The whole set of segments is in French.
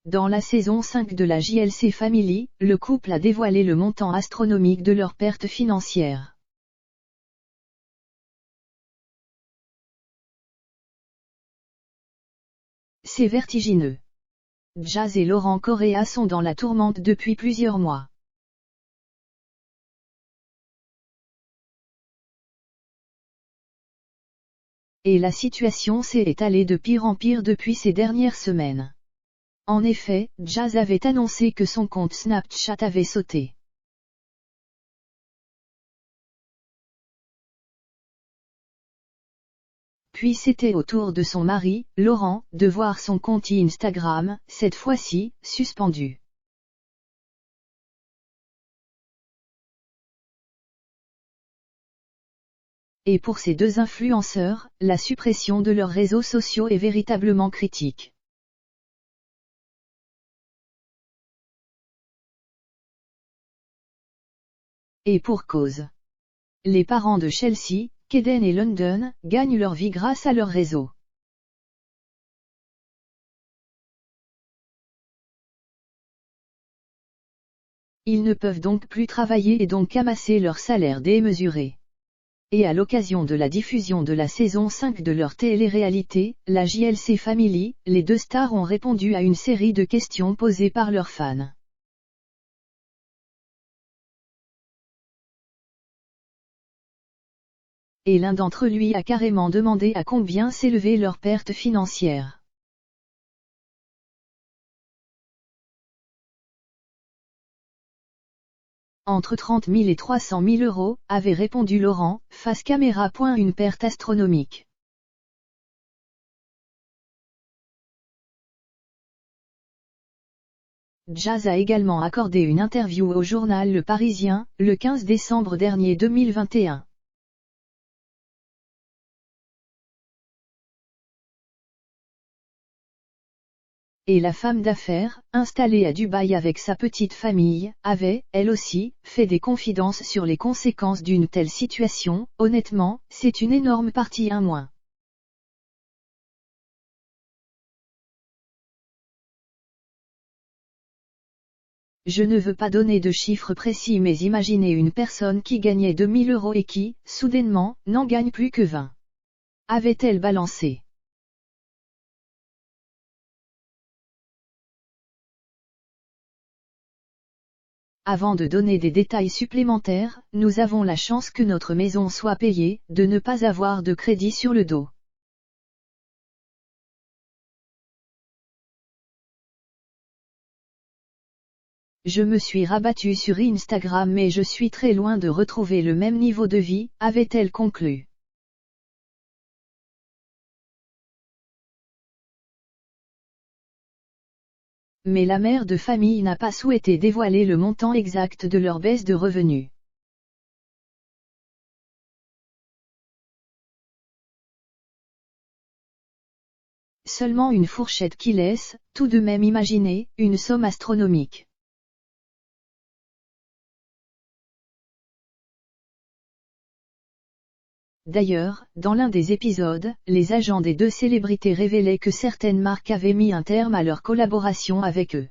Dans la saison 5 de la JLC Family, le couple a dévoilé le montant astronomique de leurs pertes financières. C'est vertigineux. Jazz et Laurent Correa sont dans la tourmente depuis plusieurs mois. Et la situation s'est étalée de pire en pire depuis ces dernières semaines. En effet, Jazz avait annoncé que son compte Snapchat avait sauté. Puis c'était au tour de son mari, Laurent, de voir son compte Instagram, cette fois-ci, suspendu. Et pour ces deux influenceurs, la suppression de leurs réseaux sociaux est véritablement critique. Et pour cause. Les parents de Chelsea, Kaden et London, gagnent leur vie grâce à leur réseau. Ils ne peuvent donc plus travailler et donc amasser leur salaire démesuré. Et à l'occasion de la diffusion de la saison 5 de leur télé-réalité, la JLC Family, les deux stars ont répondu à une série de questions posées par leurs fans. Et l'un d'entre eux lui a carrément demandé à combien s'élevaient leurs pertes financières. Entre 30 000 et 300 000 euros, avait répondu Laurent, face caméra. Une perte astronomique. Jazz a également accordé une interview au journal Le Parisien, le 15 décembre dernier 2021. Et la femme d'affaires, installée à Dubaï avec sa petite famille, avait, elle aussi, fait des confidences sur les conséquences d'une telle situation. Honnêtement, c'est une énorme partie en moins. Je ne veux pas donner de chiffres précis, mais imaginez une personne qui gagnait 2000 euros et qui, soudainement, n'en gagne plus que 20. Avait-elle balancé? Avant de donner des détails supplémentaires, nous avons la chance que notre maison soit payée, de ne pas avoir de crédit sur le dos. Je me suis rabattue sur Instagram mais je suis très loin de retrouver le même niveau de vie, avait-elle conclu. Mais la mère de famille n'a pas souhaité dévoiler le montant exact de leur baisse de revenus. Seulement une fourchette qui laisse, tout de même imaginer, une somme astronomique. D'ailleurs, dans l'un des épisodes, les agents des deux célébrités révélaient que certaines marques avaient mis un terme à leur collaboration avec eux.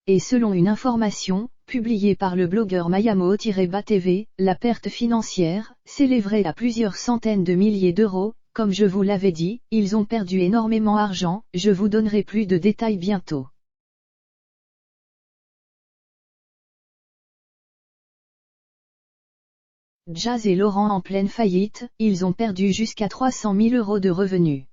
Et selon une information, publiée par le blogueur Mayamo-TV, la perte financière s'élèverait à plusieurs centaines de milliers d'euros. Comme je vous l'avais dit, ils ont perdu énormément d'argent, je vous donnerai plus de détails bientôt. Jazz et Laurent en pleine faillite, ils ont perdu jusqu'à 300 000 euros de revenus.